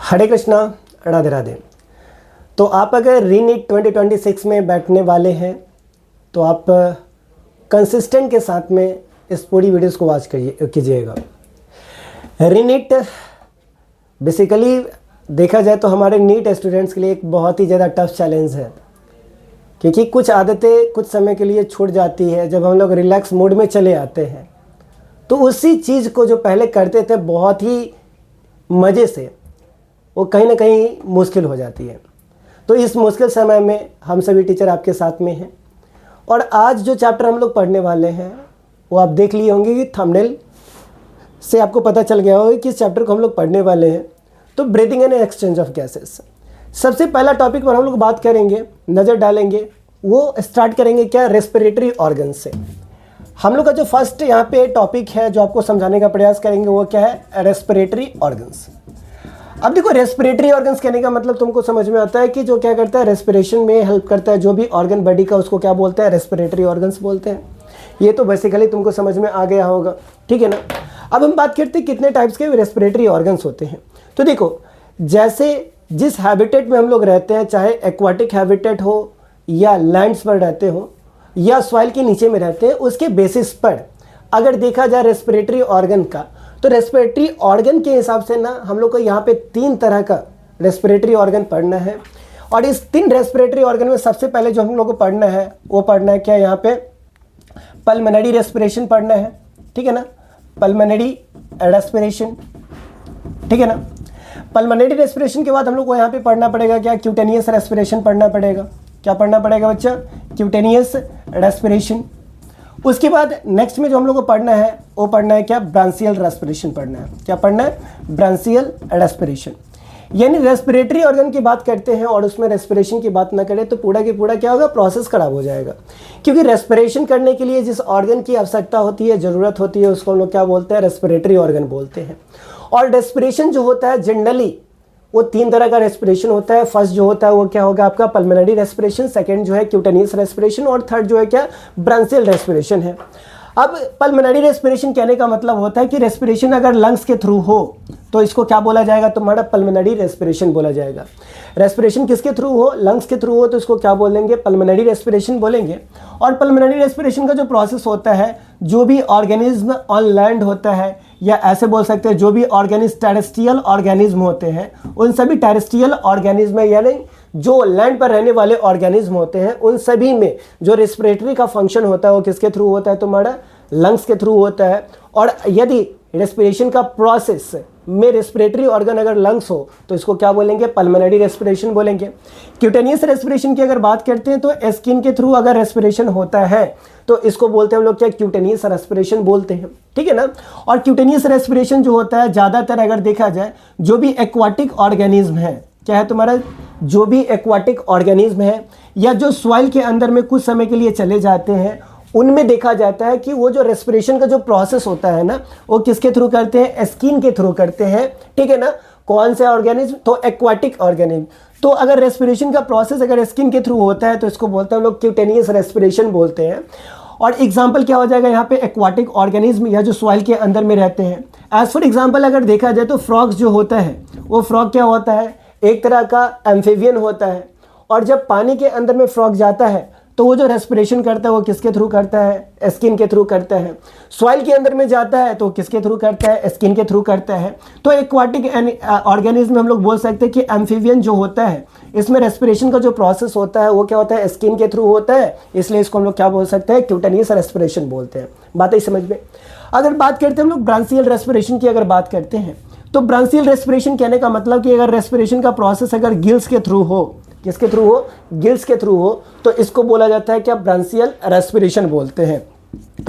हरे कृष्णा, राधे राधे। तो आप अगर रीनीट 2026 में बैठने वाले हैं तो आप कंसिस्टेंट के साथ में इस पूरी वीडियोस को वॉच कीजिएगा। रीनीट बेसिकली देखा जाए तो हमारे नीट स्टूडेंट्स के लिए एक बहुत ही ज़्यादा टफ चैलेंज है, क्योंकि कुछ आदतें कुछ समय के लिए छूट जाती है। जब हम लोग रिलैक्स मोड में चले आते हैं तो उसी चीज़ को जो पहले करते थे बहुत ही मज़े से, वो कहीं ना कहीं मुश्किल हो जाती है। तो इस मुश्किल समय में हम सभी टीचर आपके साथ में हैं। और आज जो चैप्टर हम लोग पढ़ने वाले हैं वो आप देख लिए होंगे कि थंबनेल से आपको पता चल गया होगा कि इस चैप्टर को हम लोग पढ़ने वाले हैं। तो breathing and exchange of gases, सबसे पहला टॉपिक पर हम लोग बात करेंगे, नज़र डालेंगे। वो स्टार्ट करेंगे क्या, रेस्पिरेटरी ऑर्गन से। हम लोग का जो फर्स्ट यहाँ पे टॉपिक है जो आपको समझाने का प्रयास करेंगे वो क्या है, रेस्पिरेटरी ऑर्गन्स। अब देखो, रेस्पिरेटरी ऑर्गन्स कहने का मतलब तुमको समझ में आता है कि जो क्या करता है, रेस्पिरेशन में हेल्प करता है। जो भी ऑर्गन बॉडी का, उसको क्या बोलते हैं, रेस्पिरेटरी ऑर्गन्स बोलते हैं। ये तो बेसिकली तुमको समझ में आ गया होगा, ठीक है ना। अब हम बात करते हैं कितने टाइप्स के रेस्पिरेटरी ऑर्गन्स होते हैं। तो देखो, जैसे जिस हैबिटेट में हम लोग रहते हैं, चाहे एक्वाटिक हैबिटेट हो या लैंड्स पर रहते हो या सॉइल के नीचे में रहते हैं, उसके बेसिस पर अगर देखा जाए रेस्पिरेटरी ऑर्गन का, तो रेस्पिरेटरी ऑर्गन के हिसाब से ना हम लोग को यहाँ पे 3 तरह का रेस्पिरेटरी ऑर्गन पढ़ना है। और इस 3 रेस्पिरेटरी ऑर्गन में सबसे पहले जो हम लोग को पढ़ना है वो पढ़ना है क्या, यहाँ पे पल्मोनरी रेस्पिरेशन पढ़ना है, ठीक है ना। पल्मोनरी रेस्पिरेशन, ठीक है ना। पल्मोनरी रेस्पिरेशन के बाद हम लोग को यहाँ पे पढ़ना पड़ेगा क्या, क्यूटेनियस रेस्पिरेशन पढ़ना पड़ेगा। क्या पढ़ना पड़ेगा बच्चा, क्यूटेनियस रेस्पिरेशन। उसके बाद नेक्स्ट में जो हम लोग को पढ़ना है वो पढ़ना है क्या, ब्रांचियल रेस्पिरेशन पढ़ना है। क्या पढ़ना है, ब्रांचियल रेस्पिरेशन। यानी रेस्पिरेटरी ऑर्गन की बात करते हैं और उसमें रेस्पिरेशन की बात ना करें तो पूरा की पूरा क्या होगा, प्रोसेस खराब हो जाएगा। क्योंकि रेस्पिरेशन करने के लिए जिस ऑर्गन की आवश्यकता होती है, ज़रूरत होती है, उसको हम लोग क्या बोलते हैं, रेस्पिरेटरी ऑर्गन बोलते हैं। और रेस्पिरेशन जो होता है जनरली वो 3 तरह का रेस्पिरेशन होता है। फर्स्ट जो होता है वो क्या होगा आपका, पल्मोनरी रेस्पिरेशन। सेकंड जो है क्यूटेनियस रेस्पिरेशन। और थर्ड जो है क्या, ब्रांचियल रेस्पिरेशन है। अब पल्मोनरी रेस्पिरेशन कहने का मतलब होता है कि रेस्पिरेशन अगर लंग्स के थ्रू हो तो इसको क्या बोला जाएगा, तुम्हारा पल्मोनरी रेस्पिरेशन बोला जाएगा। रेस्पिरेशन किसके थ्रू हो, लंग्स के थ्रू हो, तो इसको क्या बोलेंगे, पल्मोनरी रेस्पिरेशन बोलेंगे। और पल्मोनरी रेस्पिरेशन का जो प्रोसेस होता है, जो भी ऑर्गेनिज्म ऑन लैंड होता है, या ऐसे बोल सकते हैं जो भी ऑर्गेनिज्म टेरेस्ट्रियल ऑर्गेनिज्म होते हैं, उन सभी टेरेस्ट्रियल ऑर्गेनिज्म में, यानी जो लैंड पर रहने वाले ऑर्गेनिज्म होते हैं, उन सभी में जो रेस्पिरेटरी का फंक्शन होता है वो किसके थ्रू होता है, तुम्हारा लंग्स के थ्रू होता है। और यदि रेस्पिरेशन का प्रोसेस में रेस्पिरेटरी ऑर्गन अगर लंग्स हो तो इसको क्या बोलेंगे, पल्मोनरी रेस्पिरेशन बोलेंगे। क्यूटेनियस रेस्पिरेशन की अगर बात करते हैं तो स्किन के थ्रू अगर रेस्पिरेशन होता है तो इसको बोलते हैं हम लोग क्या, क्यूटेनियस रेस्पिरेशन बोलते हैं, ठीक है ना। और क्यूटेनियस रेस्पिरेशन जो होता है ज़्यादातर अगर देखा जाए जो भी एक्वाटिक ऑर्गेनिज्म है, क्या है तुम्हारा, जो भी एक्वाटिक ऑर्गेनिज्म है या जो सॉइल के अंदर में कुछ समय के लिए चले जाते हैं, उनमें देखा जाता है कि वो जो रेस्पिरेशन का जो प्रोसेस होता है ना, वो किसके थ्रू करते हैं, स्किन के थ्रू करते हैं, ठीक है ना। कौन से ऑर्गेनिज्म, तो एक्वाटिक ऑर्गेनिज्म। तो अगर रेस्पिरेशन का प्रोसेस अगर स्किन के थ्रू होता है तो इसको बोलते हैं हम लोग क्यूटेनियस रेस्पिरेशन बोलते हैं। और एग्जाम्पल क्या हो जाएगा यहाँ पे, एक्वाटिक ऑर्गेनिज्म या जो सॉइल के अंदर में रहते हैं। एज फॉर एग्जाम्पल अगर देखा जाए तो फ्रॉग्स जो होता है, वो फ्रॉग क्या होता है, एक तरह का एम्फीबियन होता है। और जब पानी के अंदर में फ्रॉग जाता है तो वो जो रेस्पिरेशन करता है वो किसके थ्रू करता है, स्किन के थ्रू करता है। सॉइल के अंदर में जाता है तो किसके थ्रू करता है, स्किन के थ्रू करता है। तो एक्वाटिक ऑर्गेनिज्म हम लोग बोल सकते हैं कि एम्फीबियन जो होता है, इसमें रेस्पिरेशन का जो प्रोसेस होता है वो क्या होता है, स्किन के थ्रू होता है। इसलिए इसको हम लोग क्या बोल सकते हैं, क्यूटेनियस रेस्पिरेशन बोलते हैं। बात ही समझ में। अगर बात करते हैं हम लोग ब्रांचियल रेस्पिरेशन की, अगर बात करते हैं तो ब्रांचियल रेस्पिरेशन कहने का मतलब कि अगर रेस्पिरेशन का प्रोसेस अगर गिल्स के थ्रू हो, किसके थ्रू हो, गिल्स के थ्रू हो, तो इसको बोला जाता है क्या, ब्रांचियल रेस्पिरेशन बोलते हैं।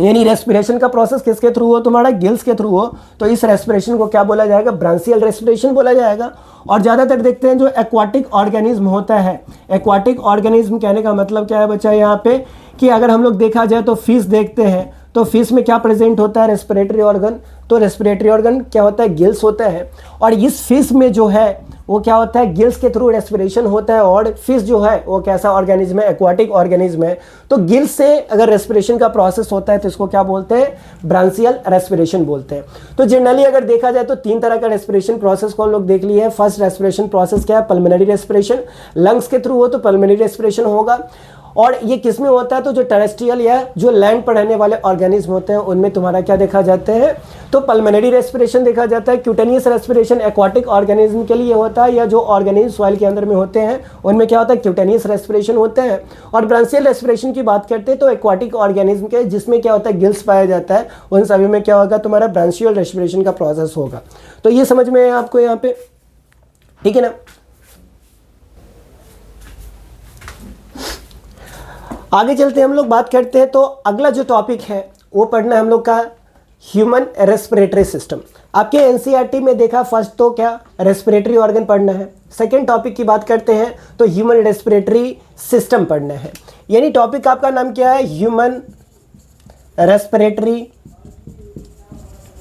यानी रेस्पिरेशन का प्रोसेस किसके थ्रू हो, तुम्हारा गिल्स के थ्रू हो, तो इस रेस्पिरेशन को क्या बोला जाएगा, ब्रांचियल रेस्पिरेशन बोला जाएगा। और ज़्यादातर देखते हैं जो एक्वाटिक ऑर्गेनिज्म होता है, एक्वाटिक ऑर्गेनिज्म कहने का मतलब क्या है बच्चा यहाँ पे, कि अगर हम लोग देखा जाए तो फिश देखते हैं तो फिश में क्या प्रेजेंट होता है, रेस्पिरेटरी ऑर्गन। तो रेस्पिरेटरी ऑर्गन क्या होता है, गिल्स होता है। और इस फिश में जो है वो क्या होता है, गिल्स के थ्रू रेस्पिरेशन होता है। और फिश जो है वो कैसा ऑर्गेनिज्म है, एक्वाटिक ऑर्गेनिज्म है। तो गिल्स से अगर रेस्पिरेशन का प्रोसेस होता है तो इसको क्या बोलते हैं, ब्रांचियल रेस्पिरेशन बोलते हैं। तो जनरली अगर देखा जाए तो 3 तरह का रेस्पिरेशन प्रोसेस को हम लोग देख लिए हैं। फर्स्ट रेस्पिरेशन प्रोसेस क्या है, पल्मोनरी रेस्पिरेशन, लंग्स के थ्रू हो तो पल्मोनरी रेस्पिरेशन होगा। और ये किस में होता है, तो जो टेरेस्ट्रियल या जो लैंड पर रहने वाले ऑर्गेनिज्म होते हैं उनमें तुम्हारा क्या देखा जाते हैं, तो पल्मोनरी रेस्पिरेशन देखा जाता है। क्यूटेनियस रेस्पिरेशन एक्वाटिक ऑर्गेनिज्म के लिए होता है, या जो ऑर्गेनिज्म सॉइल के अंदर में होते हैं उनमें क्या होता है, क्यूटेनियस रेस्पिरेशन होते हैं। और ब्रांचियल रेस्पिरेशन की बात करते हैं तो एक्वाटिक ऑर्गेनिज्म के जिसमें क्या होता है, गिल्स पाया जाता है, उन सभी में क्या होगा, तुम्हारा ब्रांचियल रेस्पिरेशन का प्रोसेस होगा। तो ये समझ में है आपको यहाँ पे, ठीक है ना। आगे चलते हैं हम लोग बात करते हैं। तो अगला जो टॉपिक है वो पढ़ना है हम लोग का ह्यूमन रेस्पिरेटरी सिस्टम। आपके एनसीईआरटी में देखा फर्स्ट तो क्या रेस्पिरेटरी ऑर्गन पढ़ना है, सेकेंड टॉपिक की बात करते हैं तो ह्यूमन रेस्पिरेटरी सिस्टम पढ़ना है। यानी टॉपिक आपका नाम क्या है, ह्यूमन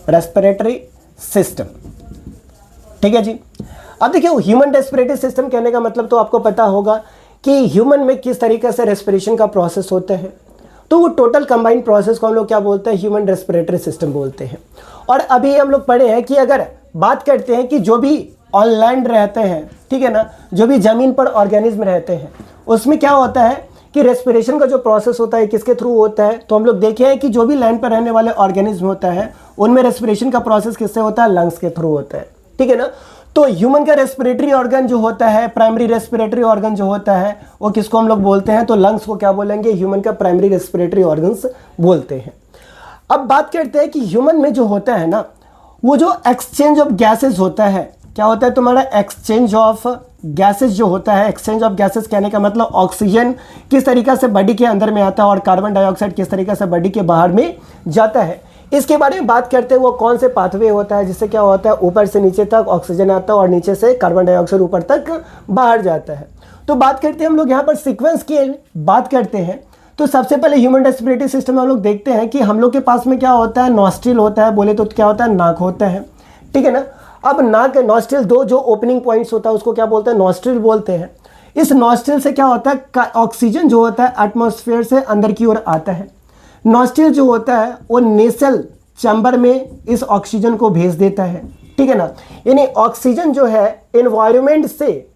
रेस्पिरेटरी सिस्टम, ठीक है जी। अब देखिए ह्यूमन रेस्पिरेटरी सिस्टम कहने का मतलब तो आपको पता होगा कि ह्यूमन में किस तरीके से रेस्पिरेशन का प्रोसेस होता है। तो वो टोटल कंबाइंड प्रोसेस को हम लोग क्या बोलते हैं, ह्यूमन रेस्पिरेटरी सिस्टम बोलते हैं। और अभी हम लोग पढ़े हैं कि अगर बात करते हैं कि जो भी ऑन लैंड रहते हैं, ठीक है ना, जो भी ज़मीन पर ऑर्गेनिज्म रहते हैं उसमें क्या होता है कि रेस्पिरेशन का जो प्रोसेस होता है किसके थ्रू होता है। तो हम लोग देखे हैं कि जो भी लैंड पर रहने वाले ऑर्गेनिज्म होता है उनमें रेस्पिरेशन का प्रोसेस किससे होता है, लंग्स के थ्रू होता है, ठीक है ना। तो ह्यूमन का रेस्पिरेटरी ऑर्गन जो होता है, प्राइमरी रेस्पिरेटरी ऑर्गन जो होता है वो किसको हम लोग बोलते हैं, तो लंग्स को क्या बोलेंगे, ह्यूमन का प्राइमरी रेस्पिरेटरी ऑर्गन्स बोलते हैं। अब बात करते हैं कि ह्यूमन में जो होता है ना, वो जो एक्सचेंज ऑफ गैसेज होता है, क्या होता है तुम्हारा एक्सचेंज ऑफ गैसेज जो होता है। एक्सचेंज ऑफ गैसेज कहने का मतलब ऑक्सीजन किस तरीके से बॉडी के अंदर में आता है और कार्बन डाइऑक्साइड किस तरीके से बॉडी के बाहर में जाता है, इसके बारे में बात करते हैं। वो कौन से पाथवे होता है जिससे क्या होता है, ऊपर से नीचे तक ऑक्सीजन आता है और नीचे से कार्बन डाइऑक्साइड ऊपर तक बाहर जाता है। तो बात करते हैं हम लोग यहाँ पर सीक्वेंस की बात करते हैं। तो सबसे पहले ह्यूमन रेस्पिरेटरी सिस्टम में हम लोग देखते हैं कि हम लोग के पास में क्या होता है, नॉस्ट्रिल होता है, बोले तो क्या होता है, नाक होता है, ठीक है ना। अब नाक नॉस्ट्रिल दो जो ओपनिंग पॉइंट्स होता है उसको क्या बोलते हैं, नॉस्ट्रिल बोलते हैं। इस नॉस्ट्रिल से क्या होता है, ऑक्सीजन जो होता है एटमॉस्फेयर से अंदर की ओर आता है। नॉस्ट्रिल जो होता है वो नेसल चैम्बर में इस ऑक्सीजन को भेज देता है, ठीक है ना। यानी ऑक्सीजन जो है एनवायरनमेंट से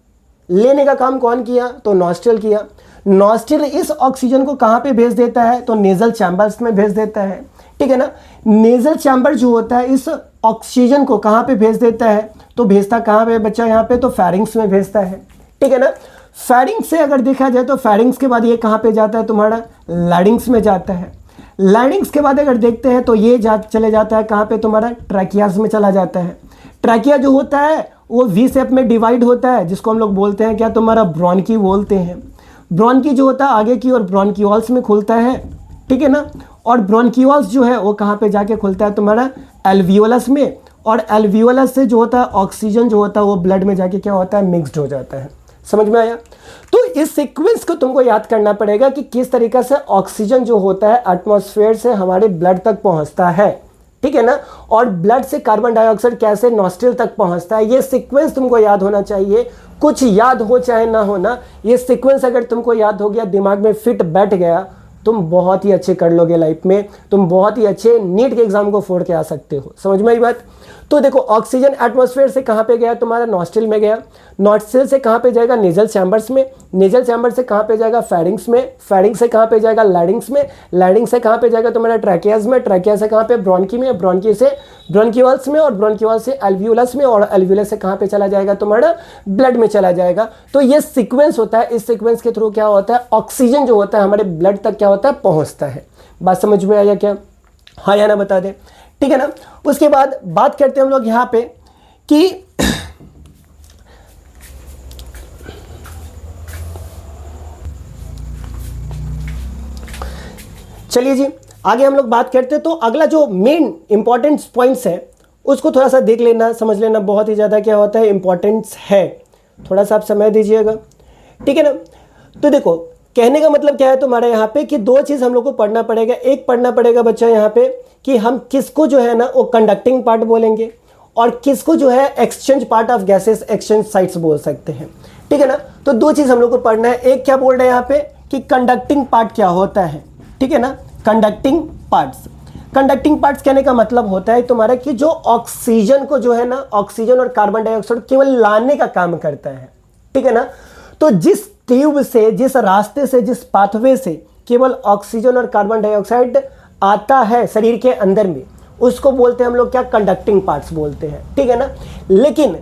लेने का काम कौन किया, तो नॉस्ट्रिल किया। नॉस्ट्रिल इस ऑक्सीजन को कहाँ पे भेज देता है, तो नेजल चैम्बर्स में भेज देता है, ठीक है ना। नेजल चैम्बर जो होता है इस ऑक्सीजन को कहाँ पे भेज देता है, तो भेजता कहाँ पे बच्चा, यहाँ पे तो फेरिंग्स में भेजता है, ठीक है ना। फेरिंग्स से अगर देखा जाए तो फेरिंग्स के बाद ये कहाँ पे जाता है, तुम्हारा लैरिंग्स में जाता है। लैरिंग्स के बाद अगर देखते हैं तो ये चले जाता है कहाँ पे, तुम्हारा ट्रैकियाज में चला जाता है। ट्रैकिया जो होता है वो वी शेप में डिवाइड होता है, जिसको हम लोग बोलते हैं क्या, तुम्हारा ब्रोंकी बोलते हैं। ब्रोंकी जो होता है आगे की ओर ब्रोंकियोल्स में खुलता है, ठीक है ना। और ब्रोंकियोल्स जो है वो कहाँ पे जाके खुलता है, तुम्हारा एल्वियोलस में। और एल्वियोलस से जो होता है ऑक्सीजन जो होता है वो ब्लड में जाके क्या होता है, मिक्सड हो जाता है। समझ में आया। तो इस सीक्वेंस को तुमको याद करना पड़ेगा कि किस तरीके से ऑक्सीजन जो होता है एटमॉस्फेयर से हमारे ब्लड तक पहुंचता है, ठीक है ना। और ब्लड से कार्बन डाइऑक्साइड कैसे नॉस्ट्रिल तक पहुंचता है, ये सीक्वेंस तुमको याद होना चाहिए। कुछ याद हो चाहे ना हो ना, ये सीक्वेंस अगर तुमको याद हो गया, दिमाग में फिट बैठ गया, तुम बहुत ही अच्छे कर लोगे लाइफ में, तुम बहुत ही अच्छे नीट के एग्जाम को फोड़ के आ सकते हो। समझ में आई बात। तो देखो ऑक्सीजन एटमॉस्फेयर से कहाँ पे गया, तुम्हारा नॉस्ट्रिल में गया। नॉस्ट्रिल से कहाँ पे जाएगा, नेजल चैम्बर्स में। नेजल चैम्बर से कहाँ पे जाएगा, फेरिंग्स में। फेरिंग्स से कहाँ पे जाएगा, लैरिंग्स में। लैरिंग्स से कहाँ पे जाएगा, तुम्हारा ट्रैकियाज में। ट्रैकिया से कहाँ पे, ब्रोंकी में। ब्रोंकी से ब्रोंकियोल्स में। और ब्रोंकियोल्स से एल्वियोलस में। और एल्वियोलस से कहाँ पे चला जाएगा, तुम्हारा ब्लड में चला जाएगा। तो ये सीक्वेंस होता है। इस सीक्वेंस के थ्रू क्या होता है, ऑक्सीजन जो होता है हमारे ब्लड तक क्या होता है, पहुँचता है। बात समझ में आया क्या, हाँ या ना बता दें, ठीक है ना। उसके बाद बात करते हैं हम लोग यहाँ पे कि चलिए जी आगे हम लोग बात करते हैं। तो अगला जो मेन इंपॉर्टेंट पॉइंट्स है उसको थोड़ा सा देख लेना, समझ लेना, बहुत ही ज़्यादा क्या होता है, इंपॉर्टेंस है। थोड़ा सा आप समय दीजिएगा, ठीक है ना। तो देखो कहने का मतलब क्या है तुम्हारे यहाँ पे कि दो चीज़ हम लोग को पढ़ना पड़ेगा। एक पढ़ना पड़ेगा बच्चा यहाँ पे कि हम किसको जो है ना वो कंडक्टिंग पार्ट बोलेंगे, और किसको जो है exchange part of gases exchange sites बोल सकते हैं, ठीक है ना। तो दो चीज़ हम लोग को पढ़ना है, एक क्या बोल रहे हैं यहाँ पे कि कंडक्टिंग पार्ट क्या होता है, ठीक है ना। कंडक्टिंग पार्ट्स, कंडक्टिंग पार्ट्स कहने का मतलब होता है तुम्हारा कि जो ऑक्सीजन को जो है ना, ऑक्सीजन और कार्बन डाइऑक्साइड केवल लाने का काम करता है, ठीक है ना। तो जिस ट्यूब से, जिस रास्ते से, जिस पाथवे से केवल ऑक्सीजन और कार्बन डाइऑक्साइड आता है शरीर के अंदर में, उसको बोलते हैं हम लोग क्या, कंडक्टिंग पार्ट्स बोलते हैं, ठीक है ना। लेकिन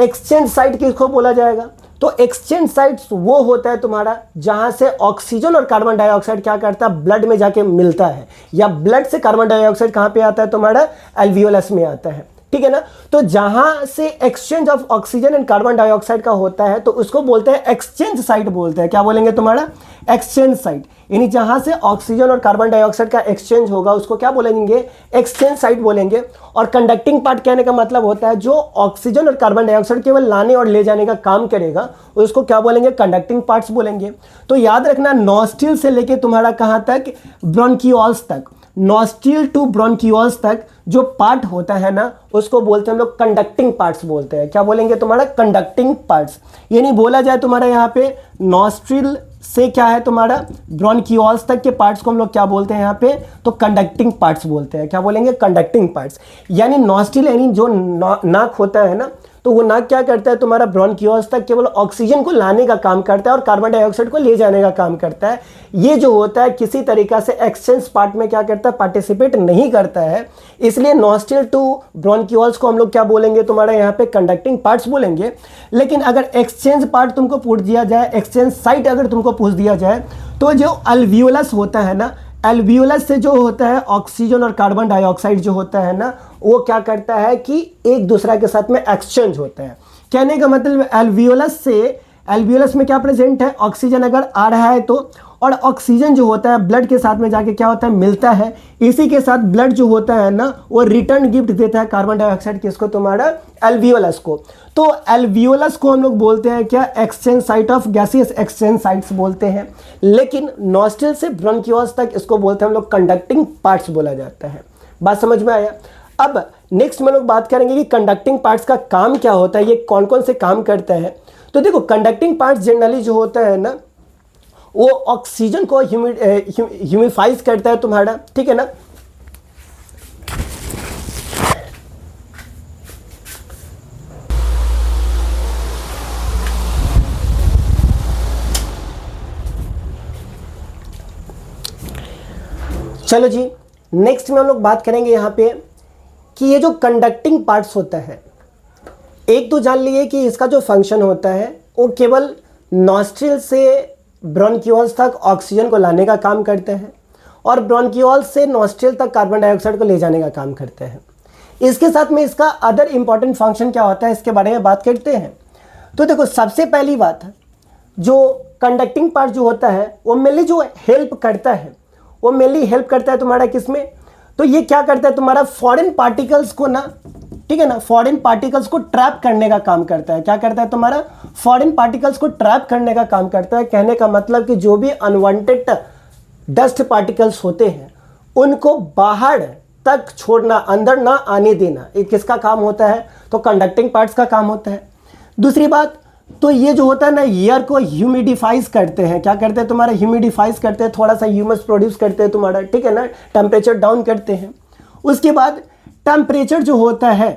एक्सचेंज साइट किसको बोला जाएगा, तो एक्सचेंज साइट्स वो होता है तुम्हारा जहां से ऑक्सीजन और कार्बन डाइऑक्साइड क्या करता है, ब्लड में जाके मिलता है, या ब्लड से कार्बन डाइऑक्साइड कहां पे आता है तुम्हारा, एल्वियोलस में आता है, ठीक है ना। तो जहां से exchange of oxygen and carbon dioxide का होता है तो उसको बोलते हैं एक्सचेंज साइट बोलते हैं, क्या बोलेंगे तुम्हारा, एक्सचेंज साइट। यानी जहां से ऑक्सीजन और कार्बन डाइऑक्साइड का एक्सचेंज होगा उसको क्या बोलेंगे, एक्सचेंज साइट बोलेंगे। और कंडक्टिंग पार्ट कहने का मतलब होता है जो ऑक्सीजन और कार्बन डाइऑक्साइड केवल लाने और ले जाने का काम करेगा, उसको क्या बोलेंगे, कंडक्टिंग पार्ट्स बोलेंगे। तो याद रखना, नॉस्ट्रिल से लेके तुम्हारा कहां तक, ब्रोंकियोल्स तक, नॉस्ट्रिल टू ब्रोंकियोल्स तक जो पार्ट होता है ना, उसको बोलते हैं हम लोग कंडक्टिंग पार्ट्स बोलते हैं, क्या बोलेंगे तुम्हारा, कंडक्टिंग पार्ट्स। यानी बोला जाए तुम्हारा यहाँ पे नॉस्ट्रिल से क्या है तुम्हारा, ब्रोंकियोल्स तक के पार्ट्स को हम लोग क्या बोलते हैं यहाँ पे, तो कंडक्टिंग पार्ट्स बोलते हैं, क्या बोलेंगे, कंडक्टिंग पार्ट्स। यानी नॉस्ट्रिल यानी जो नाक होता है ना, तो वो नाक क्या करता है तुम्हारा, ब्रोंकियोल्स तक केवल ऑक्सीजन को लाने का काम करता है और कार्बन डाइऑक्साइड को ले जाने का काम करता है। ये जो होता है किसी तरीका से एक्सचेंज पार्ट में क्या करता है, पार्टिसिपेट नहीं करता है, इसलिए नॉस्ट्रिल टू ब्रोंकियोल्स को हम लोग क्या बोलेंगे तुम्हारा यहाँ पे, कंडक्टिंग पार्ट्स बोलेंगे। लेकिन अगर एक्सचेंज पार्ट तुमको पूछ दिया जाए, एक्सचेंज साइट अगर तुमको पूछ दिया जाए, तो जो अल्वियोलस होता है ना, एल्वियोलस से जो होता है ऑक्सीजन और कार्बन डाइऑक्साइड जो होता है ना, वो क्या करता है कि एक दूसरे के साथ में एक्सचेंज होता है। कहने का मतलब एल्वियोलस से, एल्वियोलस में क्या प्रेजेंट है, ऑक्सीजन अगर आ रहा है तो, और ऑक्सीजन जो होता है ब्लड के साथ में जाके क्या होता है, मिलता है। इसी के साथ ब्लड जो होता है ना, वो रिटर्न गिफ्ट देता है कार्बन डाइऑक्साइड किसको, तुम्हारा एल्वियोलस को। तो एल्वियोलस को हम लोग बोलते हैं क्या, exchange site of gaseous exchange sites बोलते हैं। लेकिन नॉस्ट्रिल से ब्रोंकियोल्स तक इसको बोलते हैं हम लोग कंडक्टिंग पार्ट्स बोला जाता है। बात समझ में आया। अब नेक्स्ट में लोग बात करेंगे कि कंडक्टिंग पार्ट्स का काम क्या होता है, ये कौन कौन से काम करता है। तो देखो, कंडक्टिंग पार्ट्स जनरली जो होता है ना, वो ऑक्सीजन को ह्यूमिफाइज करता है तुम्हारा, ठीक है ना। चलो जी, नेक्स्ट में हम लोग बात करेंगे यहाँ पे कि ये जो कंडक्टिंग पार्ट्स होता है, एक तो जान लिए कि इसका जो फंक्शन होता है वो केवल नॉस्ट्रिल से ब्रोंकियोल्स तक ऑक्सीजन को लाने का काम करते हैं और ब्रोंकियोल्स से नॉस्ट्रिल तक कार्बन डाइऑक्साइड को ले जाने का काम करते हैं। इसके साथ में इसका अदर इंपॉर्टेंट फंक्शन क्या होता है, इसके बारे में बात करते हैं। तो देखो, सबसे पहली बात, जो कंडक्टिंग पार्ट जो होता है वो मेनली जो हेल्प करता है, वो मेनली हेल्प करता है तुम्हारा किसमें, तो ये क्या करता है तुम्हारा, फॉरेन पार्टिकल्स को ना, ठीक है ना, फॉरेन पार्टिकल्स को ट्रैप करने का काम करता है। क्या करता है तुम्हारा, फॉरेन पार्टिकल्स को ट्रैप करने का काम करता है। कहने का मतलब कि जो भी अनवांटेड डस्ट पार्टिकल्स होते हैं उनको बाहर तक छोड़ना, अंदर ना आने देना, ये किसका काम होता है, तो कंडक्टिंग पार्ट्स का काम होता है। दूसरी बात, तो ये जो होता है ना, एयर को ह्यूमिडिफाइज करते हैं। क्या करते हैं तुम्हारा, ह्यूमिडिफाइज करते हैं, थोड़ा सा ह्यूमस प्रोड्यूस करते हैं तुम्हारा, ठीक है ना, टेम्परेचर डाउन करते हैं। उसके बाद टेम्परेचर जो होता है,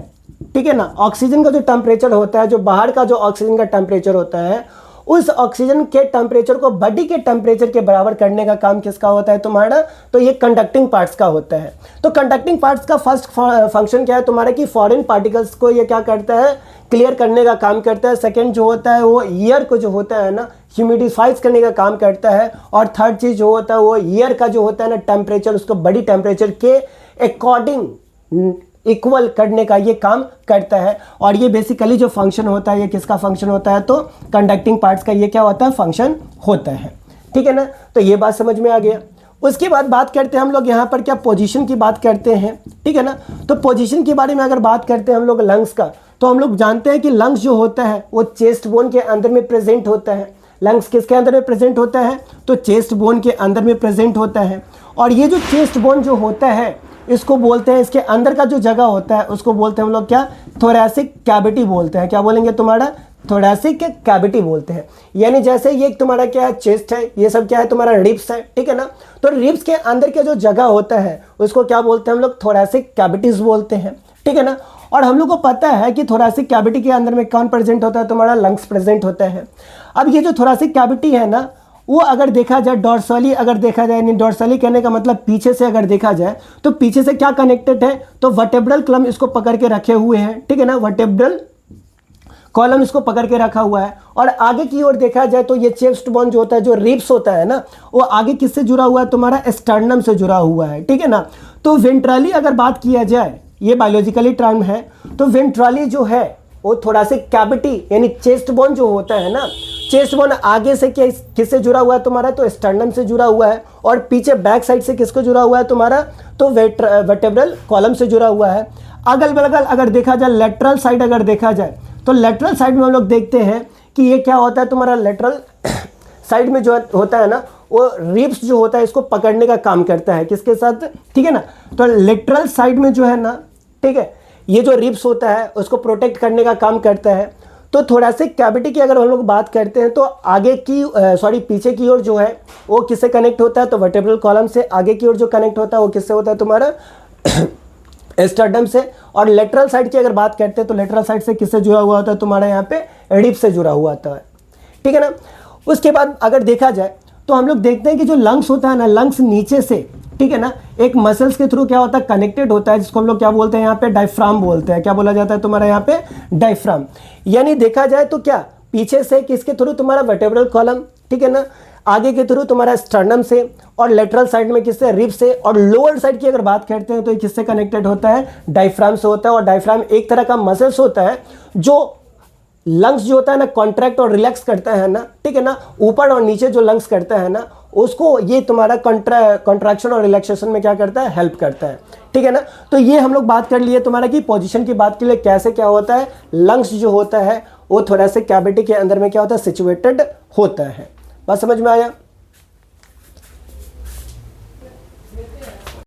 ठीक है ना, ऑक्सीजन का जो टेम्परेचर होता है, जो बाहर का जो ऑक्सीजन का टेम्परेचर होता है, उस ऑक्सीजन के टेम्परेचर को बॉडी के टेम्परेचर के बराबर करने का काम किसका होता है तुम्हारा, तो ये कंडक्टिंग पार्ट्स का होता है। तो कंडक्टिंग पार्ट्स का फर्स्ट फंक्शन क्या है तुम्हारा, कि फॉरेन पार्टिकल्स को ये क्या करता है, क्लियर करने का काम करता है। सेकेंड जो होता है वो एयर को जो होता है ना, ह्यूमिडिफाइज करने का काम करता है। और थर्ड चीज़ जो होता है वो एयर का जो होता है ना टेम्परेचर, उसको बॉडी टेम्परेचर के अकॉर्डिंग इक्वल करने का ये काम करता है। और ये बेसिकली जो फंक्शन होता है, ये किसका फंक्शन होता है, तो कंडक्टिंग पार्ट्स का ये क्या होता है, फंक्शन होता है, ठीक है ना। तो ये बात समझ में आ गया। उसके बाद बात करते हैं हम लोग यहाँ पर क्या, पोजीशन की बात करते हैं, ठीक है ना। तो पोजीशन के बारे में अगर बात करते हैं हम लोग लंग्स का, तो हम लोग जानते हैं कि लंग्स जो होता है वो चेस्ट बोन के अंदर में प्रेजेंट होता है। लंग्स किसके अंदर में प्रेजेंट होता है, तो चेस्ट बोन के अंदर में प्रेजेंट होता है। और ये जो चेस्ट बोन जो होता है इसको बोलते हैं, इसके अंदर का जो जगह होता है उसको बोलते हैं हम लोग क्या, थोरैसिक कैविटी बोलते हैं। क्या बोलेंगे तुम्हारा, थोरैसिक कैविटी बोलते हैं। यानी जैसे ये तुम्हारा क्या है, चेस्ट है, ये सब क्या है तुम्हारा रिब्स है, ठीक है ना। तो रिब्स के अंदर का जो जगह होता है उसको क्या बोलते हैं हम लोग, थोरैसिक कैविटीज बोलते हैं, ठीक है ना। और हम लोग को पता है कि थोरैसिक कैविटी के अंदर में कौन प्रेजेंट होता है, तुम्हारा लंग्स प्रेजेंट होता है। अब ये जो थोरैसिक कैविटी है ना, वो अगर देखा जाए डॉर्सली, अगर देखा जाए, यानी डॉर्सली कहने का मतलब पीछे से अगर देखा जाए तो पीछे से क्या कनेक्टेड है, तो वर्टेब्रल कॉलम इसको पकड़ के रखे हुए हैं, ठीक है ना, वर्टेब्रल कॉलम इसको पकड़ के रखा हुआ है। और आगे की ओर देखा जाए तो ये चेस्ट बोन जो होता है, जो रिब्स होता है ना, वो आगे किससे जुड़ा हुआ है, तुम्हारा स्टर्नम से जुड़ा हुआ है, ठीक है ना। तो वेंट्रली अगर बात किया जाए, ये बायोलॉजिकली टर्म है, तो वेंट्रली जो है वो थोड़ा सा कैविटी यानी चेस्ट बोन जो होता है ना, चेस्ट बोन आगे से किससे जुड़ा हुआ है तुम्हारा, तो स्टर्नम से जुड़ा हुआ है। और पीछे बैक साइड से किसको जुड़ा हुआ है तुम्हारा, तो वर्टेब्रल कॉलम से जुड़ा हुआ है। अगल बगल अगर देखा जाए, लेटरल साइड अगर देखा जाए तो लेटरल साइड में हम लोग देखते हैं कि ये क्या होता है तुम्हारा, लेटरल साइड में जो होता है ना, वो रिब्स जो होता है इसको पकड़ने का काम करता है, किसके साथ, ठीक है ना। तो लेटरल साइड में जो है ना, ठीक है, ये जो रिब्स होता है उसको प्रोटेक्ट करने का काम करता है। तो थोरैसिक कैविटी की अगर हम लोग बात करते हैं तो आगे की पीछे की ओर जो है वो किससे कनेक्ट होता है, तो वर्टेब्रल कॉलम से। आगे की ओर जो कनेक्ट होता है वो किससे होता है तुम्हारा, स्टर्नम से। और लेटरल साइड की अगर बात करते हैं तो लेटरल साइड से किससे जुड़ा हुआ होता है तुम्हारा, यहाँ पे रिब्स से जुड़ा हुआ होता है, ठीक है ना। उसके बाद अगर देखा जाए तो हम लोग देखते हैं कि जो लंग्स होता है ना, लंग्स नीचे से, ठीक है ना, एक मसल्स के थ्रू क्या होता है, कनेक्टेड होता है, जिसको हम लोग क्या बोलते हैं यहाँ पे, डायफ्राम बोलते हैं। क्या बोला जाता है तुम्हारा यहाँ पे, डायफ्राम। यानी देखा जाए तो क्या, पीछे से किसके थ्रू, तुम्हारा वर्टेब्रल कॉलम, ठीक है ना, आगे के थ्रू तुम्हारा स्टर्नम से, और लेटरल साइड में किससे, रिब से। और लोअर साइड की अगर बात करते हैं तो ये किससे कनेक्टेड होता है, डायफ्राम से होता है। और डायफ्राम एक तरह का मसल्स होता है जो लंग्स जो होता है ना कॉन्ट्रैक्ट और रिलैक्स करता है ना, ठीक है ना, ऊपर और नीचे जो लंग्स करता है ना, उसको ये तुम्हारा कॉन्ट्रैक्शन और रिलैक्सेशन में क्या करता है, हेल्प करता है, ठीक है ना। तो ये हम लोग बात कर लिए तुम्हारा कि पोजीशन की बात के लिए कैसे क्या होता है, लंग्स जो होता है वो थोड़ा सा कैविटी के अंदर में क्या होता है, सिचुएटेड होता है। बात समझ में आया।